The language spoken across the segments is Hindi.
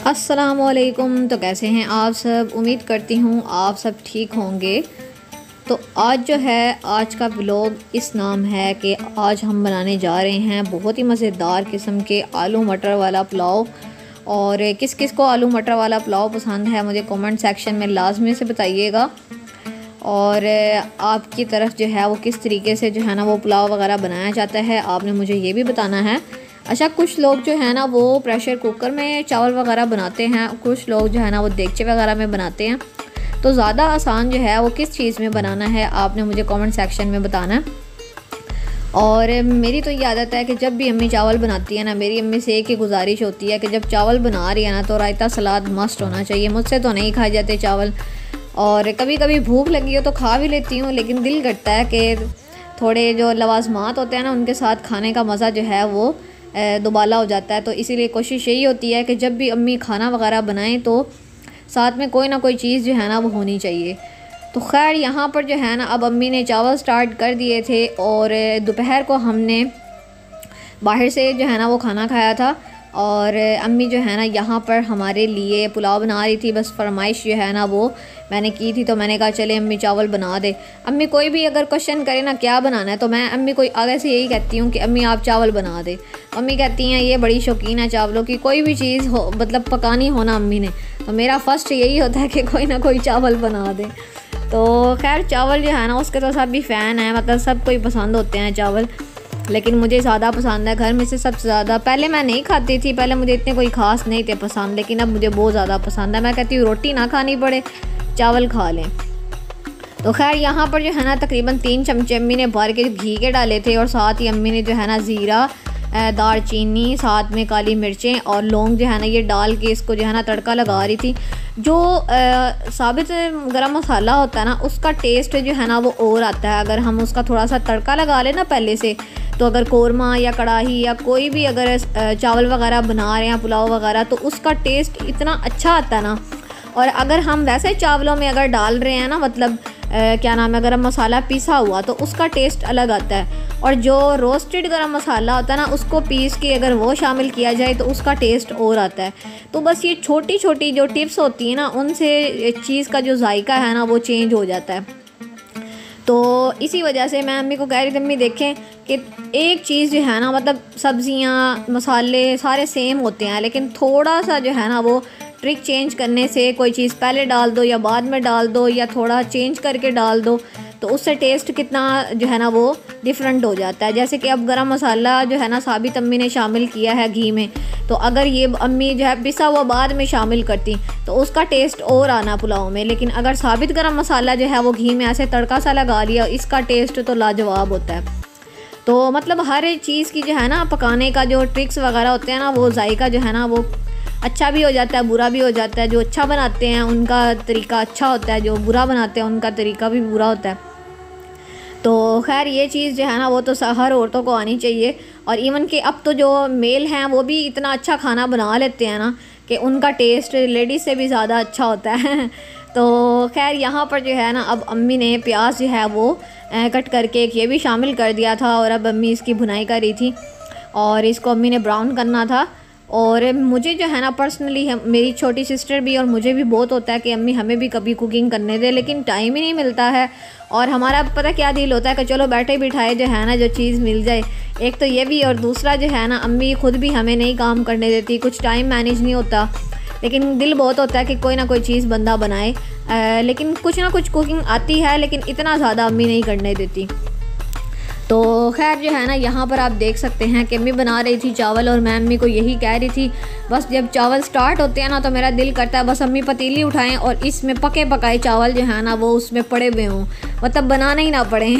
अस्सलामुअलैकुम। तो कैसे हैं आप सब? उम्मीद करती हूँ आप सब ठीक होंगे। तो आज जो है, आज का व्लॉग इस नाम है कि आज हम बनाने जा रहे हैं बहुत ही मज़ेदार किस्म के आलू मटर वाला पुलाव। और किस किस को आलू मटर वाला पुलाव पसंद है मुझे कमेंट सेक्शन में लाजमी से बताइएगा। और आपकी तरफ जो है वो किस तरीके से जो है ना वो पुलाव वगैरह बनाया जाता है, आपने मुझे ये भी बताना है। अच्छा, कुछ लोग जो है ना वो प्रेशर कुकर में चावल वगैरह बनाते हैं, कुछ लोग जो है ना वो देगचे वगैरह में बनाते हैं। तो ज़्यादा आसान जो है वो किस चीज़ में बनाना है आपने मुझे कमेंट सेक्शन में बताना है। और मेरी तो ये आदत है कि जब भी अम्मी चावल बनाती है ना, मेरी अम्मी से एक ही गुजारिश होती है कि जब चावल बना रही है ना तो रायता सलाद मस्ट होना चाहिए। मुझसे तो नहीं खाए जाते चावल, और कभी कभी भूख लगी हो तो खा भी लेती हूँ, लेकिन दिल करता है कि थोड़े जो लवाजमात होते हैं ना उनके साथ खाने का मज़ा जो है वो दुबाला हो जाता है। तो इसीलिए कोशिश यही होती है कि जब भी अम्मी खाना वगैरह बनाएं तो साथ में कोई ना कोई चीज़ जो है ना वो होनी चाहिए। तो खैर यहाँ पर जो है ना अब अम्मी ने चावल स्टार्ट कर दिए थे, और दोपहर को हमने बाहर से जो है ना वो खाना खाया था। और अम्मी जो है ना यहाँ पर हमारे लिए पुलाव बना रही थी, बस फरमाइश जो है ना वो मैंने की थी। तो मैंने कहा चले अम्मी चावल बना दे। अम्मी कोई भी अगर क्वेश्चन करे ना क्या बनाना है, तो मैं अम्मी को आगे से यही कहती हूँ कि अम्मी आप चावल बना दे। अम्मी कहती हैं ये बड़ी शौकीन है चावलों की, कोई भी चीज़ हो मतलब पकानी हो ना अम्मी ने, तो मेरा फ़र्स्ट यही होता है कि कोई ना कोई चावल बना दे। तो खैर चावल जो है ना उसके तो सब भी फ़ैन है, मतलब सब कोई पसंद होते हैं चावल, लेकिन मुझे ज़्यादा पसंद है घर में से सबसे ज़्यादा। पहले मैं नहीं खाती थी, पहले मुझे इतने कोई ख़ास नहीं थे पसंद, लेकिन अब मुझे बहुत ज़्यादा पसंद है। मैं कहती हूँ रोटी ना खानी पड़े, चावल खा लें। तो खैर यहाँ पर जो है ना तकरीबन 3 चमचे अम्मी ने भर के घी के डाले थे, और साथ ही अम्मी ने जो है ना ज़ीरा, दालचीनी, साथ में काली मिर्चें और लौंग जो है ना ये डाल के इसको जो है ना तड़का लगा रही थी। जो साबित गरम मसाला होता है ना उसका टेस्ट जो है ना वो और आता है अगर हम उसका थोड़ा सा तड़का लगा लें ना पहले से। तो अगर कोरमा या कढ़ाई या कोई भी अगर चावल वगैरह बना रहे हैं पुलाव वगैरह, तो उसका टेस्ट इतना अच्छा आता है ना। और अगर हम वैसे चावलों में अगर डाल रहे हैं ना, मतलब क्या नाम है, गरम मसाला पिसा हुआ, तो उसका टेस्ट अलग आता है। और जो रोस्टेड गरम मसाला होता है ना उसको पीस के अगर वो शामिल किया जाए तो उसका टेस्ट और आता है। तो बस ये छोटी छोटी जो टिप्स होती हैं ना उनसे चीज़ का जो जायका है ना वो चेंज हो जाता है। तो इसी वजह से मैं अम्मी को कह रही थी अम्मी देखें कि एक चीज़ जो है ना, मतलब सब्ज़ियाँ मसाले सारे सेम होते हैं, लेकिन थोड़ा सा जो है ना वो ट्रिक चेंज करने से कोई चीज़ पहले डाल दो या बाद में डाल दो या थोड़ा चेंज करके डाल दो, तो उससे टेस्ट कितना जो है ना वो डिफरेंट हो जाता है। जैसे कि अब गरम मसाला जो है ना साबित अम्मी ने शामिल किया है घी में, तो अगर ये अम्मी जो है पिसा हुआ बाद में शामिल करती तो उसका टेस्ट और आना पुलाव में, लेकिन अगर साबित गरम मसाला जो है वो घी में ऐसे तड़का सा लगा लिया, इसका टेस्ट तो लाजवाब होता है। तो मतलब हर चीज़ की जो है ना पकाने का जो ट्रिक्स वगैरह होते हैं ना वो जायका जो है ना वो अच्छा भी हो जाता है, बुरा भी हो जाता है। जो अच्छा बनाते हैं उनका तरीका अच्छा होता है, जो बुरा बनाते हैं उनका तरीका भी बुरा होता है। तो खैर ये चीज़ जो है ना वो तो हर औरतों को आनी चाहिए। और इवन कि अब तो जो मेल हैं वो भी इतना अच्छा खाना बना लेते हैं ना कि उनका टेस्ट लेडीज़ से भी ज़्यादा अच्छा होता है। तो खैर यहाँ पर जो है ना अब अम्मी ने प्याज जो है वो कट करके ये भी शामिल कर दिया था, और अब अम्मी इसकी भुनाई कर रही थी और इसको अम्मी ने ब्राउन करना था। और मुझे जो है ना पर्सनली मेरी छोटी सिस्टर भी और मुझे भी बहुत होता है कि अम्मी हमें भी कभी कुकिंग करने दे, लेकिन टाइम ही नहीं मिलता है। और हमारा पता क्या दिल होता है कि चलो बैठे बिठाए जो है ना जो चीज़ मिल जाए, एक तो ये भी, और दूसरा जो है ना अम्मी खुद भी हमें नहीं काम करने देती, कुछ टाइम मैनेज नहीं होता, लेकिन दिल बहुत होता है कि कोई ना कोई चीज़ बंदा बनाए। लेकिन कुछ ना कुछ कुकिंग आती है, लेकिन इतना ज़्यादा अम्मी नहीं करने देती। तो खैर जो है ना यहाँ पर आप देख सकते हैं कि अम्मी बना रही थी चावल, और मैं अम्मी को यही कह रही थी बस जब चावल स्टार्ट होते हैं ना तो मेरा दिल करता है बस अम्मी पतीली उठाएं और इसमें पके पकाए चावल जो है ना वो उसमें पड़े हुए हों, मतलब बनाना ही ना पड़े।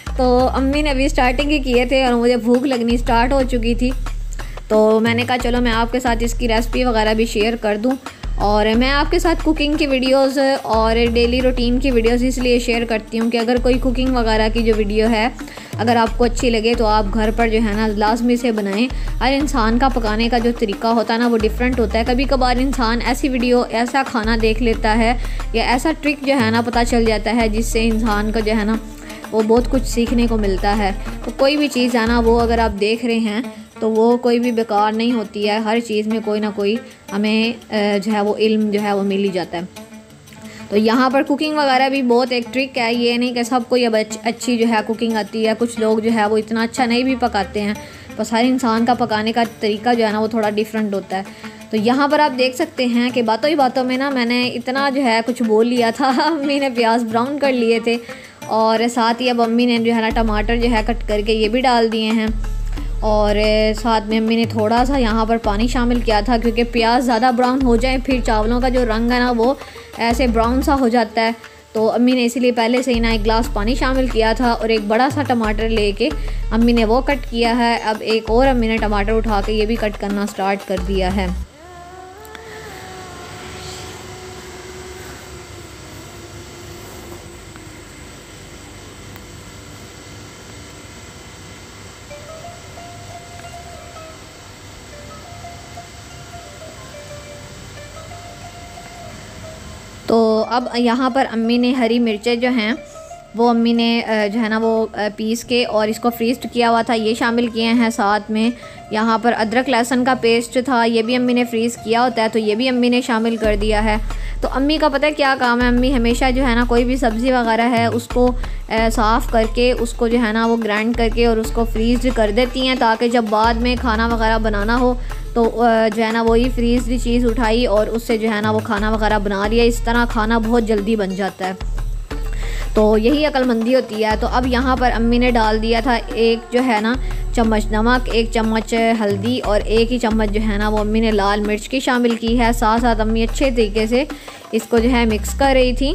तो अम्मी ने अभी स्टार्टिंग ही किए थे और मुझे भूख लगनी स्टार्ट हो चुकी थी, तो मैंने कहा चलो मैं आपके साथ इसकी रेसिपी वगैरह भी शेयर कर दूँ। और मैं आपके साथ कुकिंग की वीडियोस और डेली रूटीन की वीडियोस इसलिए शेयर करती हूँ कि अगर कोई कुकिंग वगैरह की जो वीडियो है अगर आपको अच्छी लगे तो आप घर पर जो है ना लाजमी से बनाएं। हर इंसान का पकाने का जो तरीका होता है ना वो डिफरेंट होता है। कभी कभार इंसान ऐसी वीडियो ऐसा खाना देख लेता है या ऐसा ट्रिक जो है ना पता चल जाता है जिससे इंसान का जो है ना वो बहुत कुछ सीखने को मिलता है। तो कोई भी चीज़ है ना वो अगर आप देख रहे हैं तो वो कोई भी बेकार नहीं होती है, हर चीज़ में कोई ना कोई हमें जो है वो इल्म जो है वो मिल ही जाता है। तो यहाँ पर कुकिंग वगैरह भी बहुत एक ट्रिक है, ये नहीं कि सबको ये अच्छी जो है कुकिंग आती है, कुछ लोग जो है वो इतना अच्छा नहीं भी पकाते हैं, बस हर इंसान का पकाने का तरीका जो है ना वो थोड़ा डिफरेंट होता है। तो यहाँ पर आप देख सकते हैं कि बातों ही बातों में ना मैंने इतना जो है कुछ बोल लिया था अम्मी ने प्याज ब्राउन कर लिए थे और साथ ही अब अम्मी ने जो है ना टमाटर जो है कट करके ये भी डाल दिए हैं और साथ में अम्मी ने थोड़ा सा यहाँ पर पानी शामिल किया था क्योंकि प्याज ज़्यादा ब्राउन हो जाए फिर चावलों का जो रंग है ना वो ऐसे ब्राउन सा हो जाता है। तो अम्मी ने इसीलिए पहले से ही ना एक गिलास पानी शामिल किया था और एक बड़ा सा टमाटर लेके अम्मी ने वो कट किया है। अब एक और अम्मी ने टमाटर उठा के ये भी कट करना स्टार्ट कर दिया है। तो अब यहाँ पर अम्मी ने हरी मिर्चें जो हैं वो अम्मी ने जो है ना वो पीस के और इसको फ्रीज़ किया हुआ था ये शामिल किए हैं। साथ में यहाँ पर अदरक लहसुन का पेस्ट था, ये भी अम्मी ने फ्रीज़ किया होता है, तो ये भी अम्मी ने शामिल कर दिया है। तो अम्मी का पता है क्या काम है, अम्मी हमेशा जो है ना कोई भी सब्ज़ी वगैरह है उसको साफ़ करके उसको जो है ना वो ग्राइंड करके और उसको फ्रीज़ कर देती हैं ताकि जब बाद में खाना वगैरह बनाना हो तो जो है ना वही फ्रीज़ चीज़ उठाई और उससे जो है ना वो खाना वगैरह बना लिया। इस तरह खाना बहुत जल्दी बन जाता है, तो यही अक्लमंदी होती है। तो अब यहाँ पर अम्मी ने डाल दिया था एक जो है ना चम्मच नमक, एक चम्मच हल्दी और एक ही चम्मच जो है ना वो अम्मी ने लाल मिर्च की शामिल की है। साथ साथ अम्मी अच्छे तरीके से इसको जो है मिक्स कर रही थी।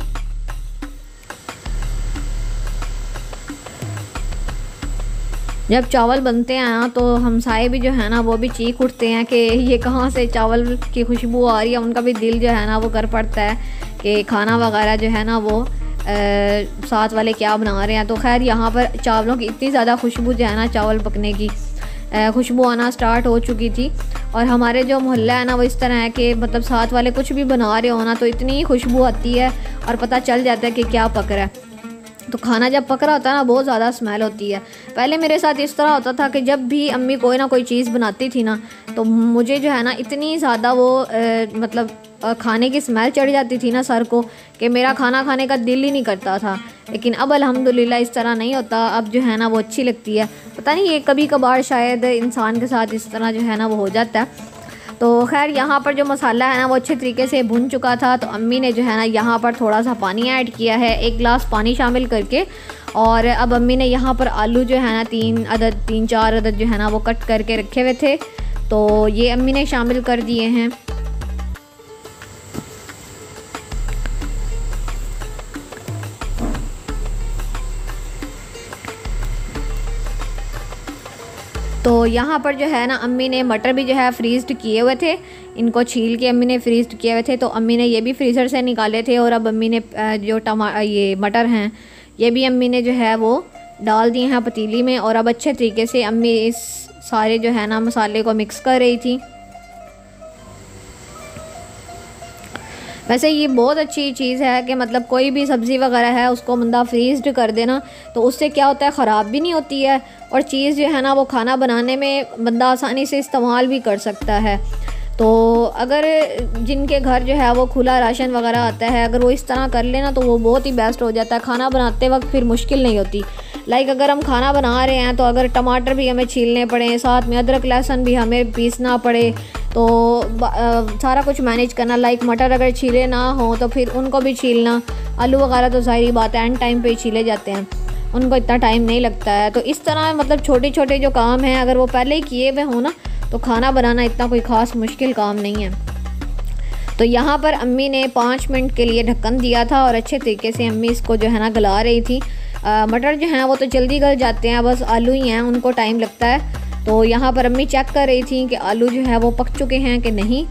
जब चावल बनते हैं ना तो हमसाए भी जो है ना वो भी चीख उठते हैं कि ये कहाँ से चावल की खुशबू आ रही है। उनका भी दिल जो है ना वो कर पड़ता है कि खाना वगैरह जो है ना वो साथ वाले क्या बना रहे हैं। तो खैर यहाँ पर चावलों की इतनी ज़्यादा खुशबू जो है ना चावल पकने की खुशबू आना स्टार्ट हो चुकी थी। और हमारे जो मोहल्ला है ना वो इस तरह है कि मतलब साथ वाले कुछ भी बना रहे हो ना तो इतनी खुशबू आती है और पता चल जाता है कि क्या पक रहा है। तो खाना जब पक रहा होता है ना बहुत ज़्यादा स्मेल होती है। पहले मेरे साथ इस तरह होता था कि जब भी अम्मी कोई ना कोई चीज़ बनाती थी ना तो मुझे जो है ना इतनी ज़्यादा वो मतलब खाने की स्मेल चढ़ जाती थी ना सर को कि मेरा खाना खाने का दिल ही नहीं करता था। लेकिन अब अल्हम्दुलिल्लाह इस तरह नहीं होता, अब जो है ना वो अच्छी लगती है। पता नहीं ये कभी कभार शायद इंसान के साथ इस तरह जो है ना वो हो जाता है। तो खैर यहाँ पर जो मसाला है ना वो अच्छे तरीके से भुन चुका था। तो अम्मी ने जो है ना यहाँ पर थोड़ा सा पानी ऐड किया है, एक गिलास पानी शामिल करके। और अब अम्मी ने यहाँ पर आलू जो है ना 3-4 अदद जो है ना वो कट करके रखे हुए थे, तो ये अम्मी ने शामिल कर दिए हैं। तो यहाँ पर जो है ना अम्मी ने मटर भी जो है फ्रीज़ किए हुए थे, इनको छील के अम्मी ने फ्रीज़ किए हुए थे। तो अम्मी ने ये भी फ्रीज़र से निकाले थे और अब अम्मी ने जो ये मटर हैं ये भी अम्मी ने जो है वो डाल दिए हैं पतीली में। और अब अच्छे तरीके से अम्मी इस सारे जो है ना मसाले को मिक्स कर रही थी। वैसे ये बहुत अच्छी चीज़ है कि मतलब कोई भी सब्ज़ी वगैरह है उसको बंदा फ्रीज़ कर देना तो उससे क्या होता है ख़राब भी नहीं होती है और चीज़ जो है ना वो खाना बनाने में बंदा आसानी से इस्तेमाल भी कर सकता है। तो अगर जिनके घर जो है वो खुला राशन वगैरह आता है अगर वो इस तरह कर लेना तो वो बहुत ही बेस्ट हो जाता है। खाना बनाते वक्त फिर मुश्किल नहीं होती। लाइक अगर हम खाना बना रहे हैं तो अगर टमाटर भी हमें छीलने पड़े, साथ में अदरक लहसुन भी हमें पीसना पड़े, तो सारा कुछ मैनेज करना। लाइक मटर अगर छीले ना हो तो फिर उनको भी छीलना, आलू वगैरह तो सारी बात है एंड टाइम पे ही छीले जाते हैं, उनको इतना टाइम नहीं लगता है। तो इस तरह मतलब छोटे छोटे जो काम हैं अगर वो पहले ही किए हुए हों ना तो खाना बनाना इतना कोई ख़ास मुश्किल काम नहीं है। तो यहाँ पर अम्मी ने 5 मिनट के लिए ढक्कन दिया था और अच्छे तरीके से अम्मी इसको जो है ना गला रही थी। मटर जो हैं वो तो जल्दी गल जाते हैं, बस आलू ही हैं उनको टाइम लगता है। तो यहाँ पर अम्मी चेक कर रही थी कि आलू जो है वो पक चुके हैं कि नहीं।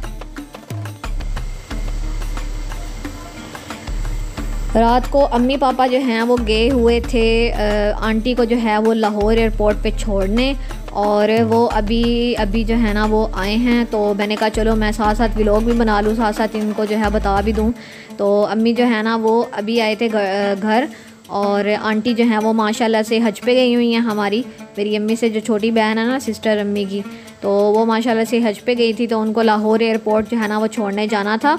रात को अम्मी पापा जो हैं वो गए हुए थे आंटी को जो है वो लाहौर एयरपोर्ट पे छोड़ने और वो अभी जो है ना वो आए हैं। तो मैंने कहा चलो मैं साथ साथ व्लॉग भी बना लूँ, साथ साथ इनको जो है बता भी दूँ। तो अम्मी जो है ना वो अभी आए थे घर और आंटी जो है वो माशाल्लाह से हज पे गई हुई हैं हमारी, मेरी अम्मी से जो छोटी बहन है ना, सिस्टर अम्मी की, तो वो माशाल्लाह से हज पे गई थी, तो उनको लाहौर एयरपोर्ट जो है ना वो छोड़ने जाना था।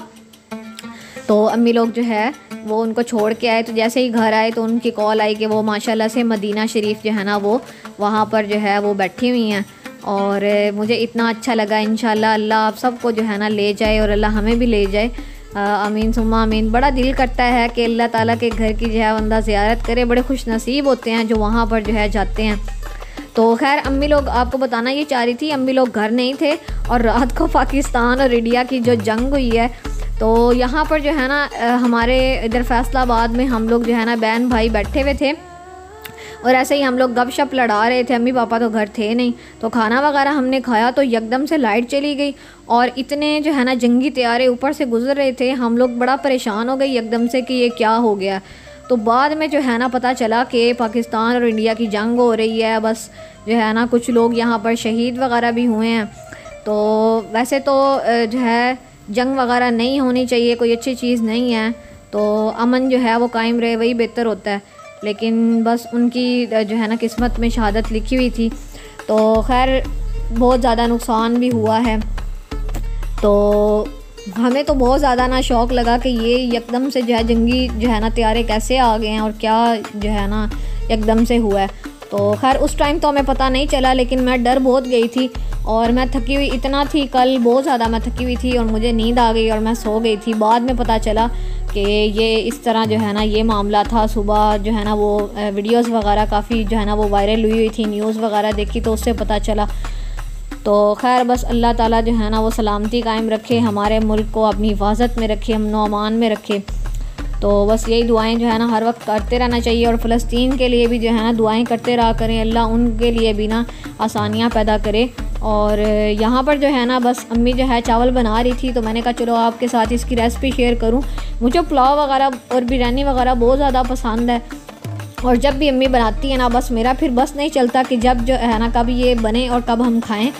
तो अम्मी लोग जो है वो उनको छोड़ के आए, तो जैसे ही घर आए तो उनकी कॉल आई कि वो माशाल्लाह से मदीना शरीफ जो है ना वो वहाँ पर जो है वो बैठी हुई हैं। और मुझे इतना अच्छा लगा। इंशाल्लाह अल्लाह आप सबको जो है ना ले जाए और अल्लाह हमें भी ले जाए, आमीन सुम्मा आमीन। बड़ा दिल करता है कि अल्लाह ताला के घर की जो है बंदा ज़ियारत करे, बड़े खुश नसीब होते हैं जो वहाँ पर जो है जाते हैं। तो खैर अम्मी लोग, आपको बताना ये चाह रही थी, अम्मी लोग घर नहीं थे और रात को पाकिस्तान और इंडिया की जो जंग हुई है, तो यहाँ पर जो है ना हमारे इधर फैसलाबाद में हम लोग जो है ना बहन भाई बैठे हुए थे और ऐसे ही हम लोग गपशप लड़ा रहे थे। अम्मी पापा तो घर थे नहीं, तो खाना वगैरह हमने खाया तो यकदम से लाइट चली गई और इतने जो है ना जंगी तैयारे ऊपर से गुजर रहे थे। हम लोग बड़ा परेशान हो गए यकदम से कि ये क्या हो गया। तो बाद में जो है ना पता चला कि पाकिस्तान और इंडिया की जंग हो रही है, बस जो है ना कुछ लोग यहाँ पर शहीद वगैरह भी हुए हैं। तो वैसे तो जो है जंग वगैरह नहीं होनी चाहिए, कोई अच्छी चीज़ नहीं है, तो अमन जो है वो कायम रहे वही बेहतर होता है। लेकिन बस उनकी जो है ना किस्मत में शहादत लिखी हुई थी। तो खैर बहुत ज़्यादा नुकसान भी हुआ है। तो हमें तो बहुत ज़्यादा ना शौक़ लगा कि ये एकदम से जो है जंगी जो है ना तैयारे कैसे आ गए हैं और क्या जो है ना एकदम से हुआ है। तो खैर उस टाइम तो हमें पता नहीं चला, लेकिन मैं डर बहुत गई थी और मैं थकी हुई इतना थी, कल बहुत ज़्यादा मैं थकी हुई थी और मुझे नींद आ गई और मैं सो गई थी। बाद में पता चला कि ये इस तरह जो है ना ये मामला था। सुबह जो है ना वो वीडियोस वगैरह काफ़ी जो है ना वो वायरल हुई थी, न्यूज़ वगैरह देखी तो उससे पता चला। तो खैर बस अल्लाह ताला जो है ना वो सलामती कायम रखे, हमारे मुल्क को अपनी हिफाजत में रखे, अमन व अमान में रखे। तो बस यही दुआएं जो है ना हर वक्त करते रहना चाहिए और फ़लस्तीन के लिए भी जो है ना दुआएं करते रहा करें, अल्लाह उनके लिए भी ना आसानियाँ पैदा करे। और यहाँ पर जो है ना बस अम्मी जो है चावल बना रही थी, तो मैंने कहा चलो आपके साथ इसकी रेसिपी शेयर करूँ। मुझे पुलाव वगैरह और बिरयानी वगैरह बहुत ज़्यादा पसंद है और जब भी अम्मी बनाती है ना बस मेरा फिर बस नहीं चलता कि जब जो है ना कब ये बने और कब हम खाएँ।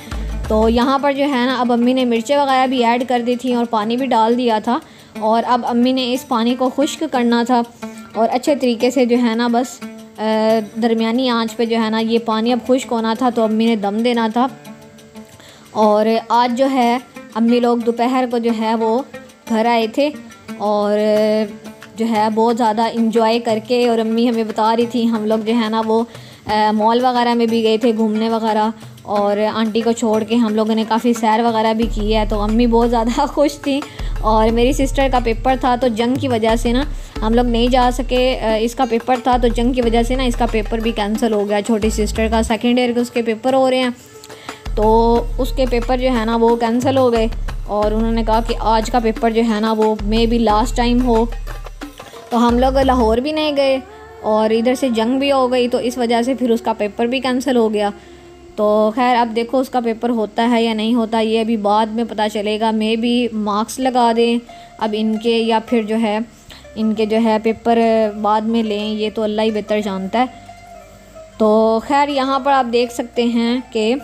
तो यहाँ पर जो है ना अब अम्मी ने मिर्चें वगैरह भी ऐड कर दी थी और पानी भी डाल दिया था और अब अम्मी ने इस पानी को खुश्क करना था और अच्छे तरीके से जो है ना बस दरमियानी आंच पे जो है ना ये पानी अब खुश्क होना था, तो अम्मी ने दम देना था। और आज जो है अम्मी लोग दोपहर को जो है वो घर आए थे और जो है बहुत ज़्यादा इंजॉय करके, और अम्मी हमें बता रही थी हम लोग जो है ना वो मॉल वगैरह में भी गए थे घूमने वगैरह और आंटी को छोड़ के हम लोगों ने काफ़ी सैर वगैरह भी की है। तो अम्मी बहुत ज़्यादा खुश थी और मेरी सिस्टर का पेपर था तो जंग की वजह से ना हम लोग नहीं जा सके। इसका पेपर था तो जंग की वजह से ना इसका पेपर भी कैंसिल हो गया। छोटी सिस्टर का सेकेंड ईयर के उसके पेपर हो रहे हैं, तो उसके पेपर जो है ना वो कैंसिल हो गए और उन्होंने कहा कि आज का पेपर जो है ना वो मे बी लास्ट टाइम हो। तो हम लोग लाहौर भी नहीं गए और इधर से जंग भी हो गई, तो इस वजह से फिर उसका पेपर भी कैंसिल हो गया। तो खैर अब देखो उसका पेपर होता है या नहीं होता ये अभी बाद में पता चलेगा। मे बी मार्क्स लगा दें अब इनके, या फिर जो है इनके जो है पेपर बाद में लें, ये तो अल्लाह ही बेहतर जानता है। तो खैर यहाँ पर आप देख सकते हैं कि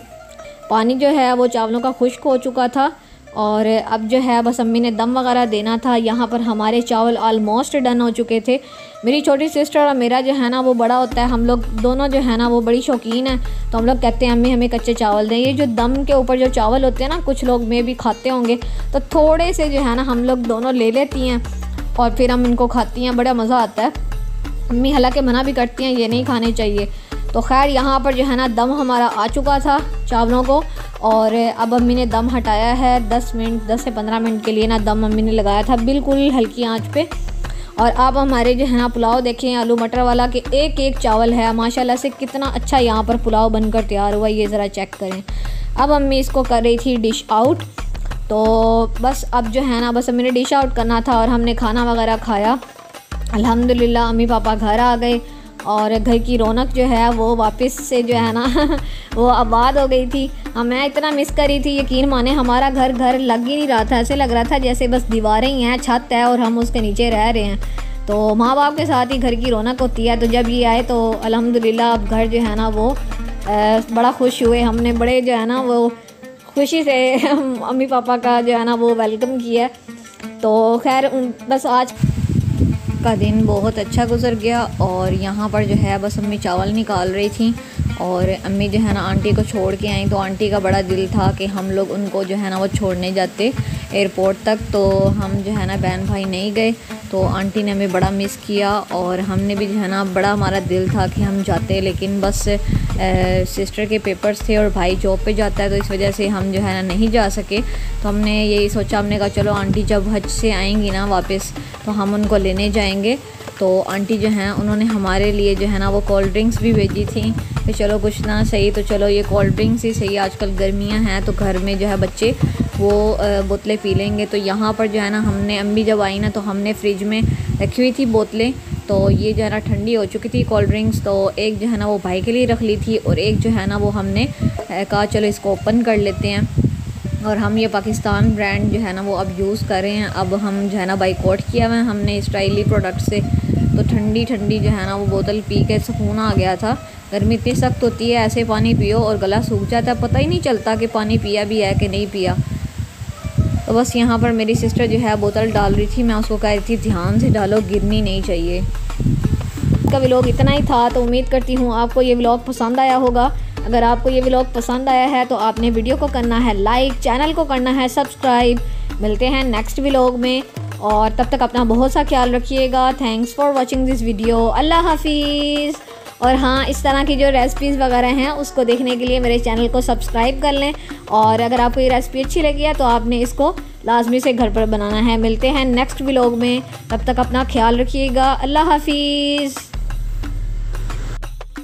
पानी जो है वो चावलों का खुश्क हो चुका था और अब जो है बस अम्मी ने दम वगैरह देना था। यहाँ पर हमारे चावल आलमोस्ट डन हो चुके थे। मेरी छोटी सिस्टर और मेरा जो है ना वो बड़ा होता है, हम लोग दोनों जो है ना वो बड़ी शौकीन है, तो हम लोग कहते हैं अम्मी हमें कच्चे चावल दें। ये जो दम के ऊपर जो चावल होते हैं ना कुछ लोग में भी खाते होंगे, तो थोड़े से जो है ना हम लोग दोनों ले लेती हैं और फिर हम इनको खाती हैं, बड़ा मज़ा आता है। अम्मी हालांकि मना भी करती हैं ये नहीं खाने चाहिए। तो खैर यहाँ पर जो है ना दम हमारा आ चुका था चावलों को और अब अम्मी ने दम हटाया है 10 से 15 मिनट के लिए ना दम अम्मी ने लगाया था बिल्कुल हल्की आंच पे। और अब हमारे जो है ना पुलाव देखें आलू मटर वाला के एक एक चावल है माशाल्लाह से, कितना अच्छा यहाँ पर पुलाव बनकर तैयार हुआ ये ज़रा चेक करें। अब अम्मी इसको कर रही थी डिश आउट, तो बस अब जो है ना बस अम्मी ने डिश आउट करना था और हमने खाना वगैरह खाया। अल्हम्दुलिल्लाह अम्मी पापा घर आ गए और घर की रौनक जो है वो वापस से जो है ना वो आबाद हो गई थी। मैं इतना मिस कर रही थी, यकीन माने हमारा घर लग ही नहीं रहा था, ऐसे लग रहा था जैसे बस दीवारें ही हैं, छत है और हम उसके नीचे रह रहे हैं। तो माँ बाप के साथ ही घर की रौनक होती है। तो जब ये आए तो अल्हम्दुलिल्लाह अब घर जो है ना वो बड़ा खुश हुए, हमने बड़े जो है ना वो खुशी से अम्मी पापा का जो है ना वो वेलकम किया। तो खैर बस आज का दिन बहुत अच्छा गुजर गया। और यहाँ पर जो है बस अम्मी चावल निकाल रही थी और अम्मी जो है ना आंटी को छोड़ के आई। तो आंटी का बड़ा दिल था कि हम लोग उनको जो है ना वो छोड़ने जाते एयरपोर्ट तक, तो हम जो है ना बहन भाई नहीं गए। तो आंटी ने हमें बड़ा मिस किया और हमने भी जो है ना बड़ा हमारा दिल था कि हम जाते, लेकिन बस सिस्टर के पेपर्स थे और भाई जॉब पे जाता है, तो इस वजह से हम जो है ना नहीं जा सके। तो हमने यही सोचा, हमने कहा चलो आंटी जब हज से आएंगी ना वापस तो हम उनको लेने जाएंगे। तो आंटी जो हैं उन्होंने हमारे लिए जो है ना वो कोल्ड ड्रिंक्स भी भेजी थी कि चलो कुछ ना सही तो चलो ये कोल्ड ड्रिंक्स ही सही, आजकल गर्मियां हैं तो घर में जो है बच्चे वो बोतलें पी लेंगे। तो यहाँ पर जो है ना हमने अम्मी जब आई ना तो हमने फ्रिज में रखी हुई थी बोतलें, तो ये जो है ना ठंडी हो चुकी थी कोल्ड ड्रिंक्स। तो एक जो है ना वो भाई के लिए रख ली थी और एक जो है ना वो हमने कहा चलो इसको ओपन कर लेते हैं। और हम ये पाकिस्तान ब्रांड जो है ना वो अब यूज़ कर रहे हैं। अब हम जो है ना बाइकआउट किया हुआ है हमने स्टाइली प्रोडक्ट से। तो ठंडी ठंडी जो है ना वो बोतल पी के सुकून आ गया था। गर्मी इतनी सख्त होती है, ऐसे पानी पियो और गला सूख जाता है, पता ही नहीं चलता कि पानी पिया भी है कि नहीं पिया। तो बस यहाँ पर मेरी सिस्टर जो है बोतल डाल रही थी, मैं उसको कह रही थी ध्यान से डालो, गिरनी नहीं चाहिए। का व्लॉग इतना ही था। तो उम्मीद करती हूँ आपको ये व्लॉग पसंद आया होगा। अगर आपको ये व्लॉग पसंद आया है तो आपने वीडियो को करना है लाइक, चैनल को करना है सब्सक्राइब। मिलते हैं नेक्स्ट व्लॉग में और तब तक अपना बहुत सा ख्याल रखिएगा। Thanks for watching this video. अल्लाह हाफिज़। और हाँ, इस तरह की जो रेसिपीज़ वगैरह हैं उसको देखने के लिए मेरे चैनल को सब्सक्राइब कर लें। और अगर आपको ये रेसिपी अच्छी लगी है तो आपने इसको लाजमी से घर पर बनाना है। मिलते हैं नेक्स्ट व्लॉग में, तब तक अपना ख्याल रखिएगा। अल्लाह हाफिज़।